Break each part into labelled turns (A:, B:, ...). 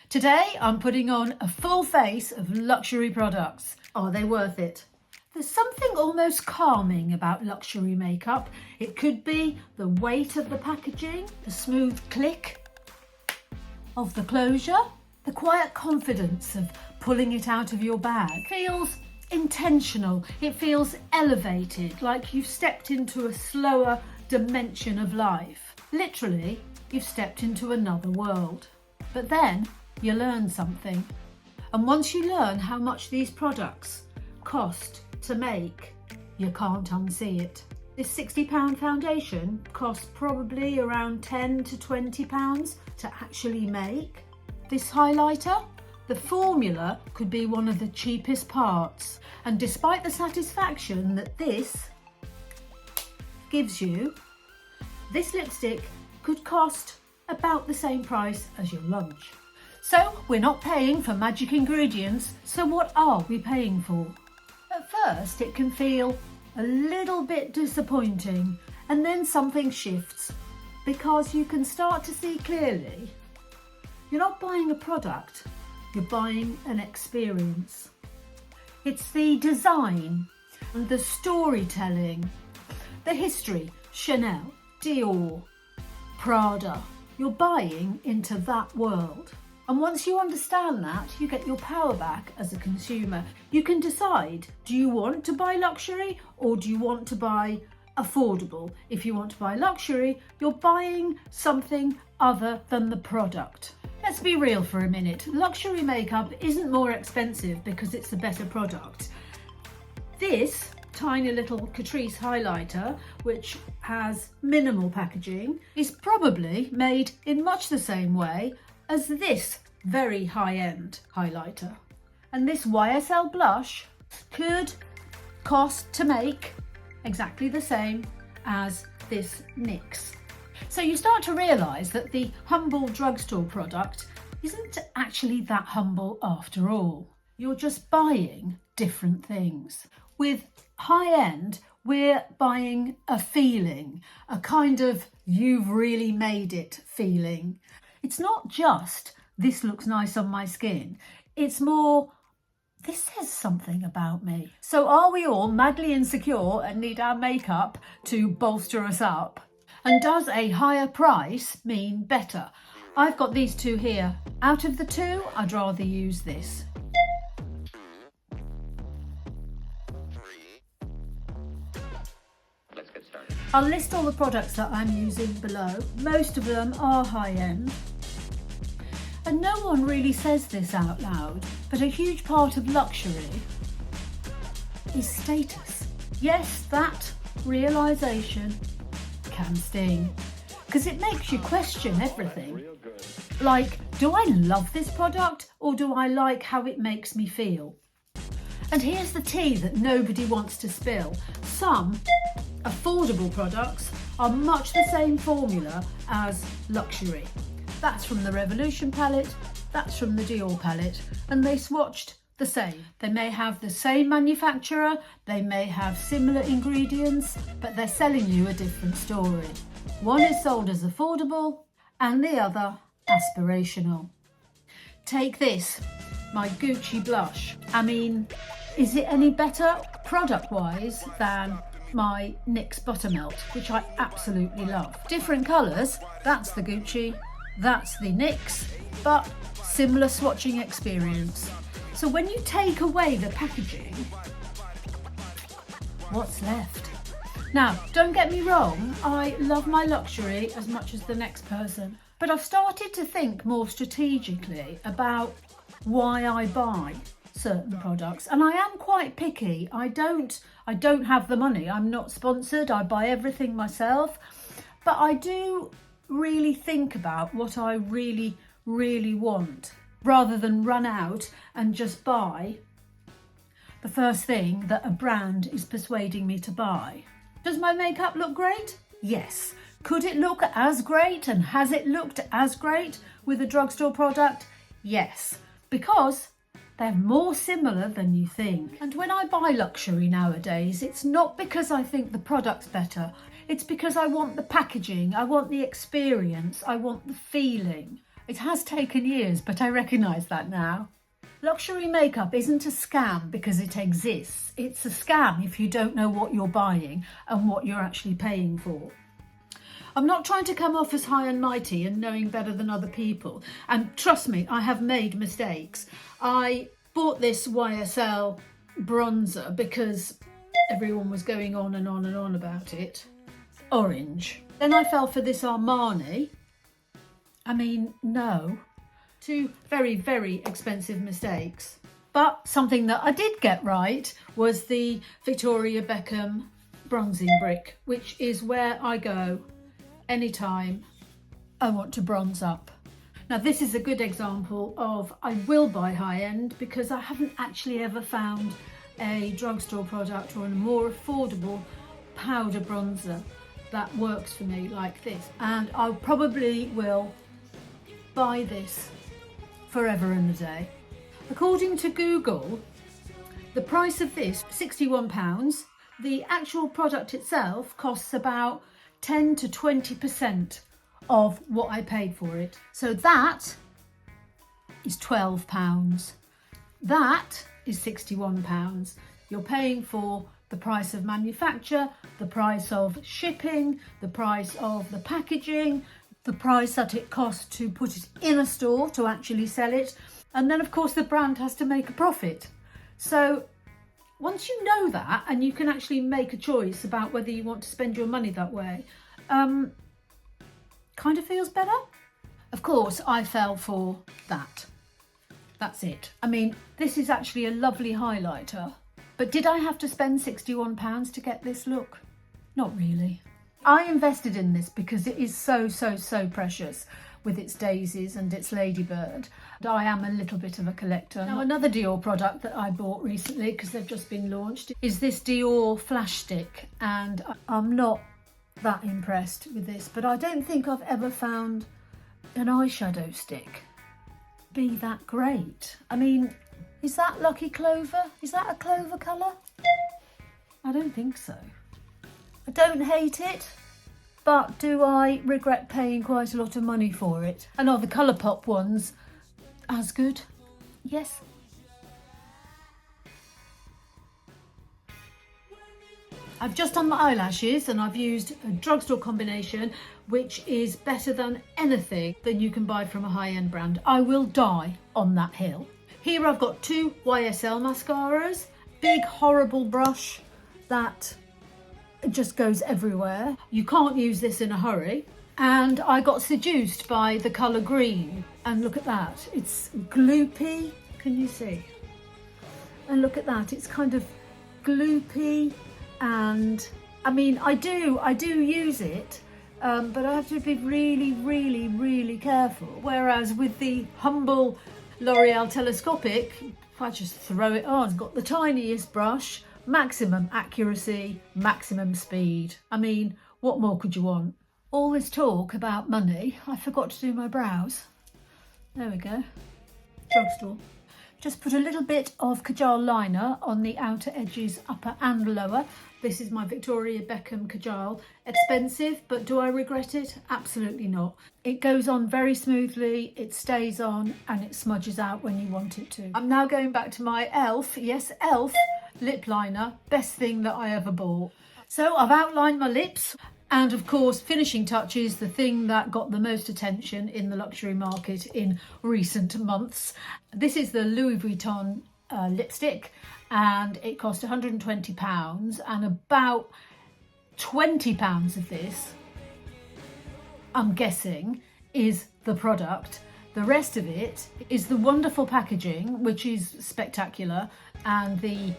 A: Today I'm putting on a full face of luxury products. Are they worth it? There's something almost calming about luxury makeup. It could be the weight of the packaging, the smooth click of the closure, the quiet confidence of pulling it out of your bag. It feels intentional, it feels elevated, like you've stepped into a slower dimension of life. Literally, you've stepped into another world. But then you learn something. And once you learn how much these products cost to make, you can't unsee it. This £60 foundation costs probably around £10 to £20 to actually make. This highlighter, the formula could be one of the cheapest parts. And despite the satisfaction that this gives you, this lipstick could cost about the same price as your lunch. So we're not paying for magic ingredients, so what are we paying for? At first it can feel a little bit disappointing, and then something shifts because you can start to see clearly. You're not buying a product, you're buying an experience. It's the design and the storytelling, the history, Chanel, Dior, Prada. You're buying into that world. And once you understand that, you get your power back as a consumer. You can decide, do you want to buy luxury or do you want to buy affordable? If you want to buy luxury, you're buying something other than the product. Let's be real for a minute. Luxury makeup isn't more expensive because it's a better product. This tiny little Catrice highlighter, which has minimal packaging, is probably made in much the same way as this very high-end highlighter. And this YSL blush could cost to make exactly the same as this NYX. So you start to realise that the humble drugstore product isn't actually that humble after all. You're just buying different things. With high-end, we're buying a feeling, a kind of you've really made it feeling. It's not just, this looks nice on my skin. It's more, this says something about me. So are we all madly insecure and need our makeup to bolster us up? And does a higher price mean better? I've got these two here. Out of the two, I'd rather use this.
B: Let's get started.
A: I'll list all the products that I'm using below. Most of them are high-end. And no one really says this out loud, but a huge part of luxury is status. Yes, that realisation can sting, because it makes you question everything. Like, do I love this product or do I like how it makes me feel? And here's the tea that nobody wants to spill. Some affordable products are much the same formula as luxury. That's from the Revolution palette, that's from the Dior palette, and they swatched the same. They may have the same manufacturer, they may have similar ingredients, but they're selling you a different story. One is sold as affordable and the other aspirational. Take this, my Gucci blush. I mean, is it any better product-wise than my NYX Buttermelt, which I absolutely love? Different colours, that's the Gucci, that's the NYX, but similar swatching experience. So when you take away the packaging, what's left? Now, don't get me wrong, I love my luxury as much as the next person, but I've started to think more strategically about why I buy certain products, and I am quite picky. I don't have the money. I'm not sponsored. I buy everything myself, but I do really think about what I really want, rather than run out and just buy the first thing that a brand is persuading me to buy. Does my makeup look great? Yes. Could it look as great, and has it looked as great with a drugstore product? Yes, because they're more similar than you think. And when I buy luxury nowadays, it's not because I think the product's better. It's because I want the packaging, I want the experience, I want the feeling. It has taken years, but I recognise that now. Luxury makeup isn't a scam because it exists. It's a scam if you don't know what you're buying and what you're actually paying for. I'm not trying to come off as high and mighty and knowing better than other people. And trust me, I have made mistakes. I bought this YSL bronzer because everyone was going on and on and on about it. Orange. Then I fell for this Armani. I mean, no. Two very, very expensive mistakes. But something that I did get right was the Victoria Beckham bronzing brick, which is where I go anytime I want to bronze up. Now this is a good example of I will buy high-end because I haven't actually ever found a drugstore product or a more affordable powder bronzer that works for me like this. And I probably will buy this forever and a day. According to Google, the price of this, £61. The actual product itself costs about 10 to 20% of what I paid for it. So that is £12. That is £61. You're paying for the price of manufacture, the price of shipping, the price of the packaging, the price that it costs to put it in a store to actually sell it. And then of course the brand has to make a profit. So once you know that and you can actually make a choice about whether you want to spend your money that way, kind of feels better. Of course, I fell for that. That's it. I mean, this is actually a lovely highlighter. But did I have to spend £61 to get this look? Not really. I invested in this because it is so precious with its daisies and its ladybird. And I am a little bit of a collector. Now, another Dior product that I bought recently, because they've just been launched, is this Dior flash stick. And I'm not that impressed with this, but I don't think I've ever found an eyeshadow stick be that great. I mean, is that Lucky Clover? Is that a clover colour? I don't think so. I don't hate it, but do I regret paying quite a lot of money for it? And are the Colourpop ones as good? Yes. I've just done my eyelashes and I've used a drugstore combination which is better than anything that you can buy from a high-end brand. I will die on that hill. Here I've got two YSL mascaras, big horrible brush that just goes everywhere. You can't use this in a hurry. And I got seduced by the colour green. And look at that, it's gloopy, can you see? And look at that, it's kind of gloopy. And I mean, I do use it, but I have to be really careful. Whereas with the humble L'Oreal Telescopic, if I just throw it on, it's got the tiniest brush, maximum accuracy, maximum speed. I mean, what more could you want? All this talk about money, I forgot to do my brows. There we go, drugstore. Just put a little bit of Kajal liner on the outer edges, upper and lower. This is my Victoria Beckham Kajal. Expensive, but do I regret it? Absolutely not. It goes on very smoothly, it stays on, and it smudges out when you want it to. I'm now going back to my e.l.f., yes, e.l.f. lip liner. Best thing that I ever bought. So I've outlined my lips. And of course, finishing touches, the thing that got the most attention in the luxury market in recent months. This is the Louis Vuitton lipstick, and it cost £120, and about £20 of this, I'm guessing, is the product. The rest of it is the wonderful packaging, which is spectacular, and the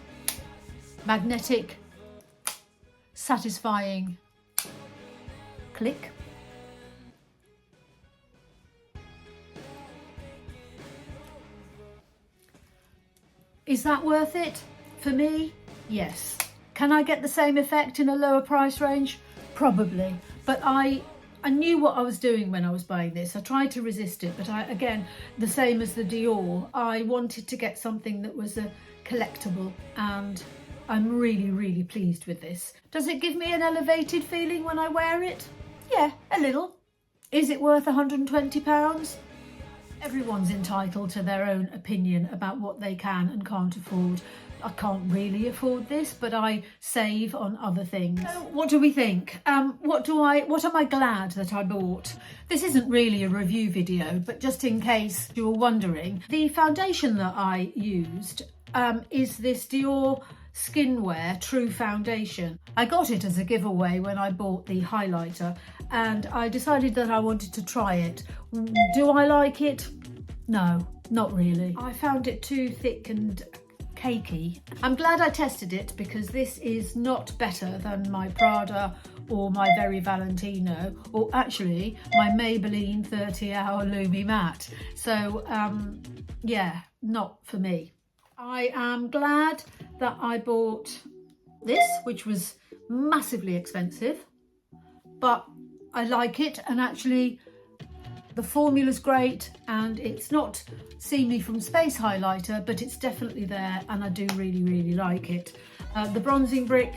A: magnetic, satisfying click. Is that worth it? For me, yes. Can I get the same effect in a lower price range? Probably. But I knew what I was doing when I was buying this. I tried to resist it, but again, the same as the Dior, I wanted to get something that was a collectible, and I'm really pleased with this. Does it give me an elevated feeling when I wear it? Yeah, a little. Is it worth £120? Everyone's entitled to their own opinion about what they can and can't afford. I can't really afford this, but I save on other things. So what do we think? What am I glad that I bought? This isn't really a review video, but just in case you were wondering, the foundation that I used is this Dior Skinwear True Foundation. I got it as a giveaway when I bought the highlighter, and I decided that I wanted to try it. Do I like it? No, not really. I found it too thick and cakey. I'm glad I tested it because this is not better than my Prada or my Very Valentino, or actually my Maybelline 30-hour Lumi Matte. So yeah, not for me. I am glad that I bought this, which was massively expensive, but I like it, and actually the formula's great, and it's not seemly from Space Highlighter, but it's definitely there, and I do really like it. The bronzing brick,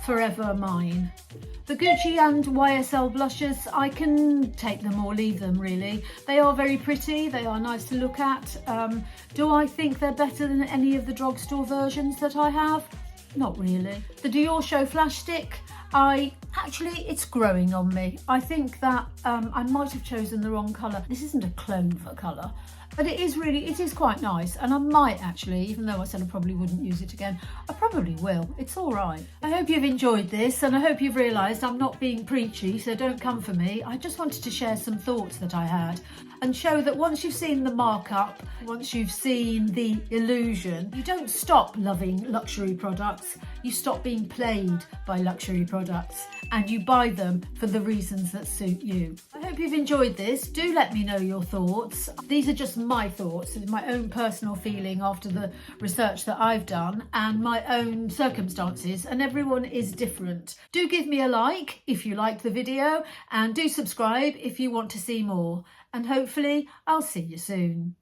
A: forever mine. The Gucci and YSL blushes, I can take them or leave them really. They are very pretty, they are nice to look at. Do I think they're better than any of the drugstore versions that I have? Not really. The Dior Show Flash Stick, it's growing on me. I think that I might have chosen the wrong colour. This isn't a clone for colour, but it is quite nice, and I might actually, even though I said I probably wouldn't use it again, I probably will. It's all right. I hope you've enjoyed this, and I hope you've realised I'm not being preachy, so don't come for me. I just wanted to share some thoughts that I had and show that once you've seen the markup, once you've seen the illusion, you don't stop loving luxury products. You stop being played by luxury products, and you buy them for the reasons that suit you. I hope you've enjoyed this. Do let me know your thoughts. These are just my thoughts, my own personal feeling after the research that I've done and my own circumstances, and everyone is different. Do give me a like if you liked the video, and do subscribe if you want to see more, and hopefully I'll see you soon.